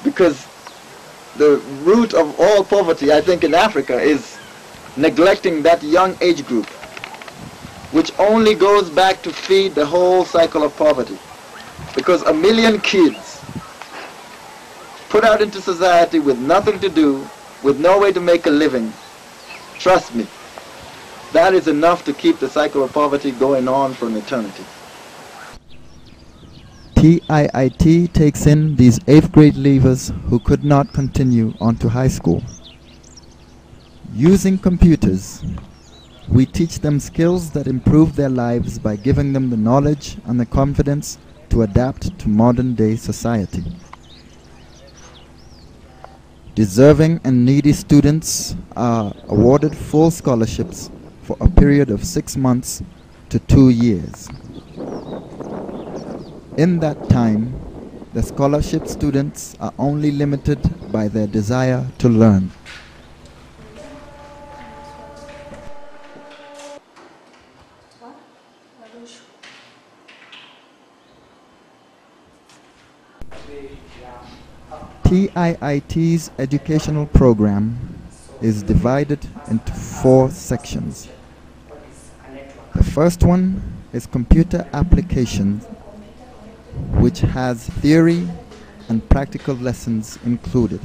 Because the root of all poverty, I think, in Africa is neglecting that young age group, which only goes back to feed the whole cycle of poverty. Because 1 million kids put out into society with nothing to do, with no way to make a living, trust me, that is enough to keep the cycle of poverty going on for an eternity. TIIT takes in these 8th grade leavers who could not continue on to high school. Using computers, we teach them skills that improve their lives by giving them the knowledge and the confidence to adapt to modern-day society. Deserving and needy students are awarded full scholarships for a period of 6 months to 2 years. In that time, the scholarship students are only limited by their desire to learn. TIIT's educational program is divided into 4 sections. The first one is computer applications, which has theory and practical lessons included.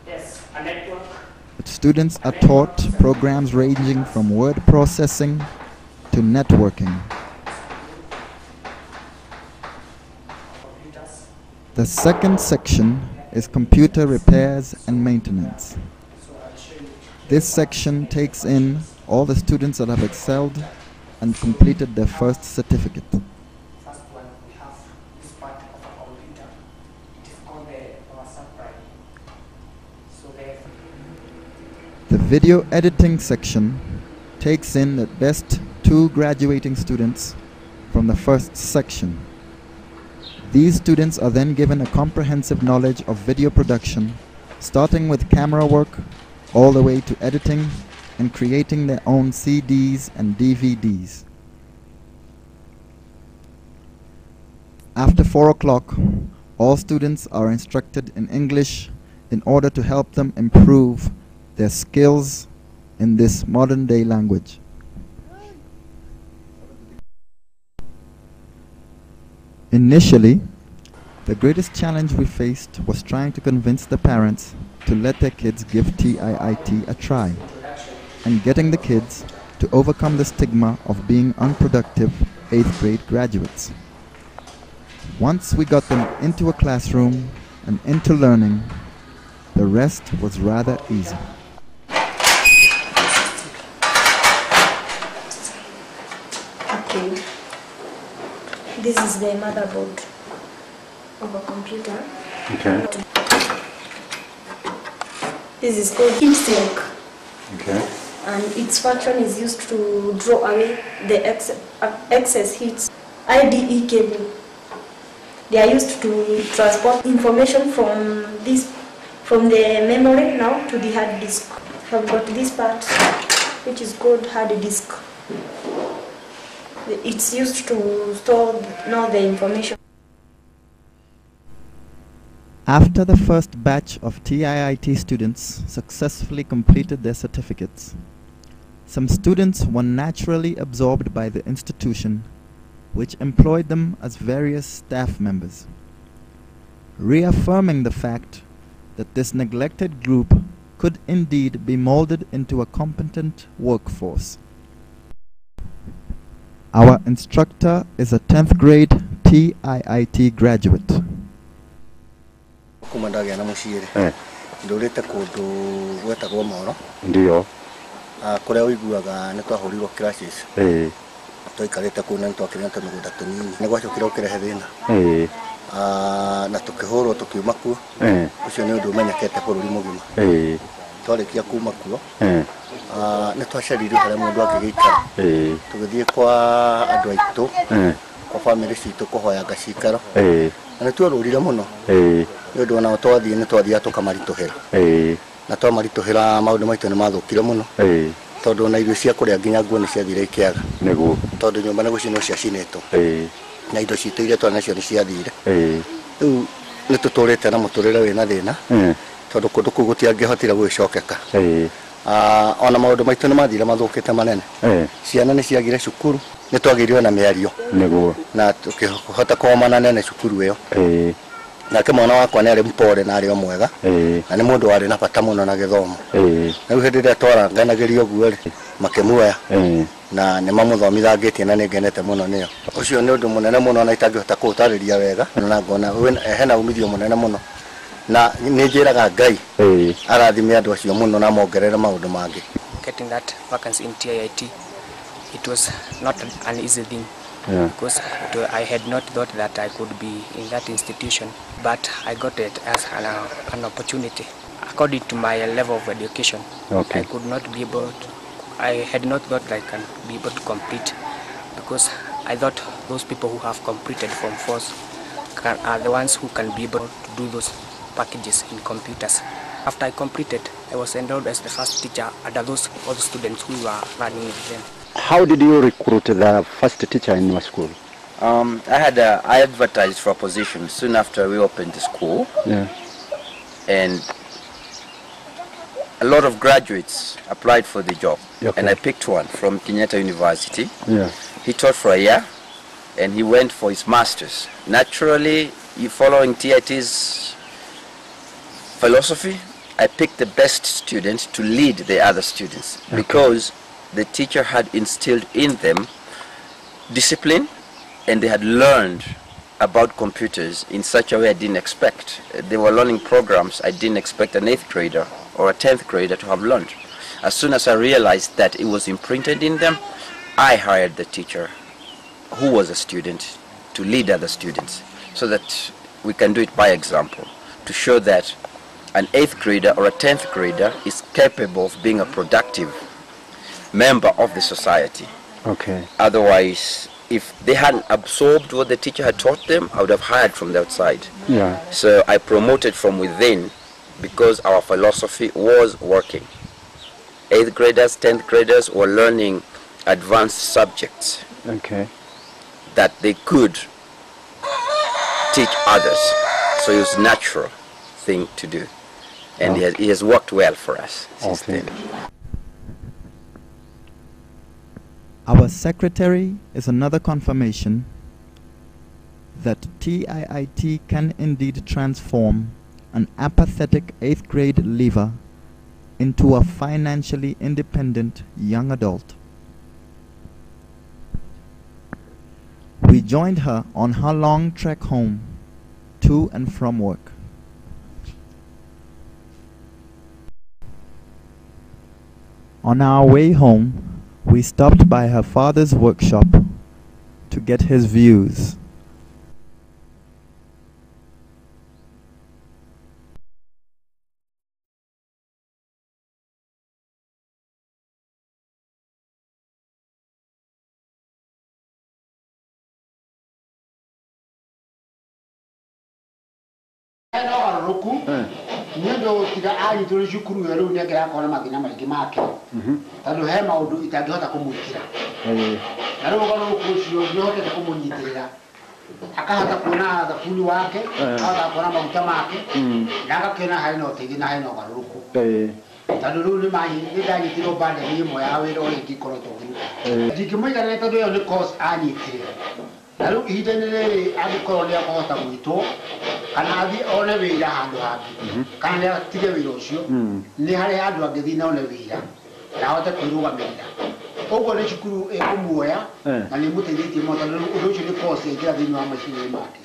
But students are taught programs ranging from word processing to networking. The second section is computer repairs and maintenance. This section takes in all the students that have excelled and completed their first certificate. The video editing section takes in the best 2 graduating students from the first section. These students are then given a comprehensive knowledge of video production, starting with camera work all the way to editing and creating their own CDs and DVDs. After 4 o'clock, all students are instructed in English in order to help them improve their skills in this modern-day language. Initially, the greatest challenge we faced was trying to convince the parents to let their kids give TIIT a try, and getting the kids to overcome the stigma of being unproductive 8th grade graduates. Once we got them into a classroom and into learning, the rest was rather easy. Okay, this is the motherboard of a computer. Okay. This is called heatsink. Okay. And its function is used to draw away the excess heat. IDE cable. They are used to transport information from the memory now to the hard disk. I've got this part, which is called hard disk. It's used to store now the information. After the first batch of TIIT students successfully completed their certificates, some students were naturally absorbed by the institution, which employed them as various staff members, reaffirming the fact that this neglected group could indeed be molded into a competent workforce. Our instructor is a 10th grade TIIT graduate. Ndio. Kuria uiguaga ni twahurirwo classes. Twikarite kuu na twakirite mugunda tunini ni gwacukire ukirehe thina. Na tukihurwo tukiuma kuo. Ucio ni undu umenyekete bururi mugima. Twarikia kuma kuo. Ni twacerire haria mundu angigiikara. Tugithie kwa andu aitu. Kwa family citu kuhoya ngacikaro. Na twarurire muno. Ni undu ona twathie ni twathia tukamarituhira. Na twamarituhira maundu maitu ni mathukire muno. Tondu na irio cia kuria nginya nguo ni ciathire ikiaga. Niguo. Tondu nyumba ni gucinwo ciacinetwo. Na indo citu iria twana nacio ni ciathire. Riu nä tå tå rä te na må tå rä re wä na thä na tondå kå ndå kå u gå tiangä hotire gwä cokeka ona maå ndå maitå nä mathire mathå kä te manene ciana nä ciagire cukuru nä twagä rio na mä ario na tå kä hota komana nene cukuru ä yo nake mwana wakwa nä arä mpore na arä o mwega na nä må ndå warä na bata må no na gä thomo rä u hä ndä ä rä a twaranganagä ria å guo rä makä muoya na nä mamå thomithangä tie na nä ngenete må no nä yo å cio nä å ndå må nene må no na itangä hota kå tarä ria wega na ngona hena umithio må nene må no na nä njä raga Ngai arathime andå acio må no na mongerere maå ndå mangä. Getting that vacancy in TIIT, it was not an easy thing because I had not thought that I could be in that institution, but I got it as an opportunity. According to my level of education, I could not be able to, I had not thought I can be able to complete because I thought those people who have completed Form 4s are the ones who can be able to do those packages in computers. After I completed, I was enrolled as the first teacher under those other students who were running with them. How did you recruit the first teacher in your school? I advertised for a position soon after we opened the school. And a lot of graduates applied for the job. And I picked one from Kenyatta University. He taught for a year and he went for his master's. Naturally, following TIIT's philosophy, I picked the best student to lead the other students because the teacher had instilled in them discipline and they had learned about computers in such a way I didn't expect. They were learning programs I didn't expect an 8th grader or a 10th grader to have learned. As soon as I realized that it was imprinted in them, I hired the teacher who was a student to lead other students so that we can do it by example, to show that an 8th grader or a 10th grader is capable of being a productive member of the society. Otherwise, if they hadn't absorbed what the teacher had taught them, I would have hired from the outside. So I promoted from within because our philosophy was working. 8th graders, 10th graders were learning advanced subjects that they could teach others. So it was a natural thing to do. And it has worked well for us since then. Our secretary is another confirmation that TIIT can indeed transform an apathetic 8th grade leaver into a financially independent young adult. We joined her on her long trek home to and from work. On our way home, we stopped by her father's workshop to get his views. nä ndå tiga anyitå rä cukuru ä rä u nä angä rakona mathä na maingä make tondå he maå ndå itangä hota kå må ä kä ra na rä u å gå å cio nä hotete kå må nyitä rä ra akahota kuona thabuni wake ahota kuona maguta make na agakena harä na å teithio na harä na å garå rå kå tondå rä u nä ndanyitä rwo bandä ĩmwe ya wä ra å rä ngä korwo tå ngä ndingä må iganä tondå ä yo nä anyitä rä na rä u ihinda-inä rä rä angä korwo nä akåhota gwitwo kana athiĩ one wĩra handũ hangĩ kana nĩ atige wĩra ũcio nĩ harĩ andũ angĩthiĩ na one wĩra na ahote kwĩrũgamĩrĩra ũguo nĩ cukuru ĩkũmuoya na nĩ ĩmũteithĩtie mũno tondũ ũndũ ũcio nĩ koci aingĩra thĩinĩ wa maciaro make.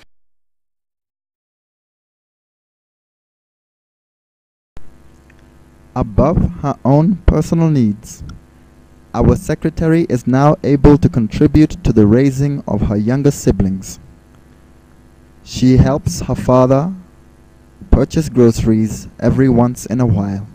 Above her own personal needs, our secretary is now able to contribute to the raising of her younger siblings. She helps her father purchase groceries every once in a while.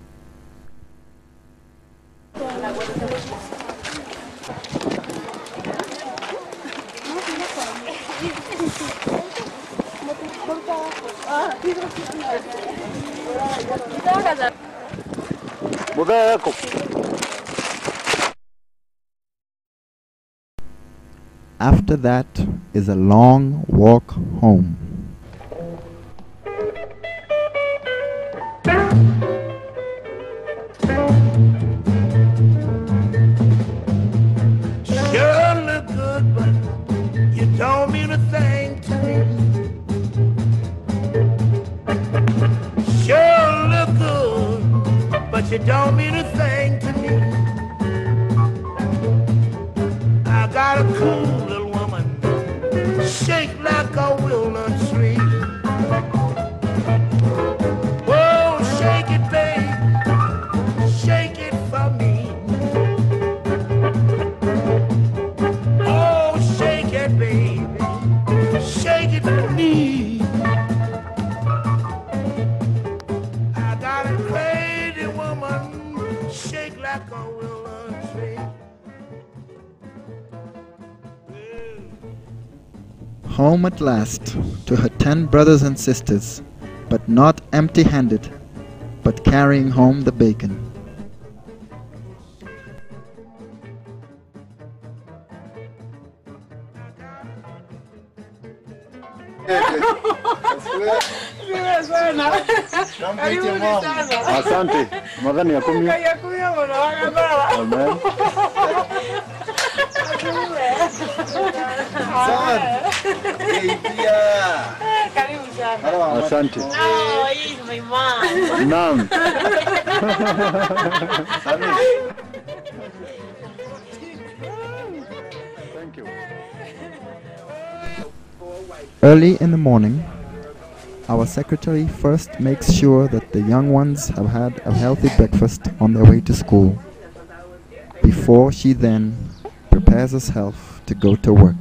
After that is a long walk home. but you don't mean a thing to me. I got a cool little woman, shake like a walnut tree. Oh, shake it, babe, shake it for me. Oh, shake it, baby, shake it for me. I got a crazy woman, shake like a walnut tree. Home at last, to her 10 brothers and sisters, but not empty-handed, but carrying home the bacon. Asante. Madhani ya kumi. Amen. Asante. Oh, he's my mom. Naam. Thank you. Early in the morning, our secretary first makes sure that the young ones have had a healthy breakfast on their way to school, before she then prepares herself to go to work.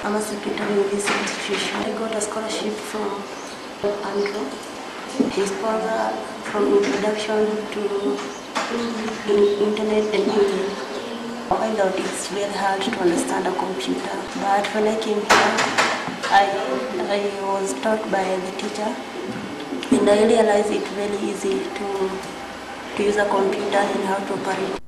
I'm a secretary in this institution. I got a scholarship from Andrew. His father from introduction to internet and email. I thought it's very hard to understand a computer, but when I came here, I was taught by the teacher, and I realized it's very easy to use a computer and how to operate.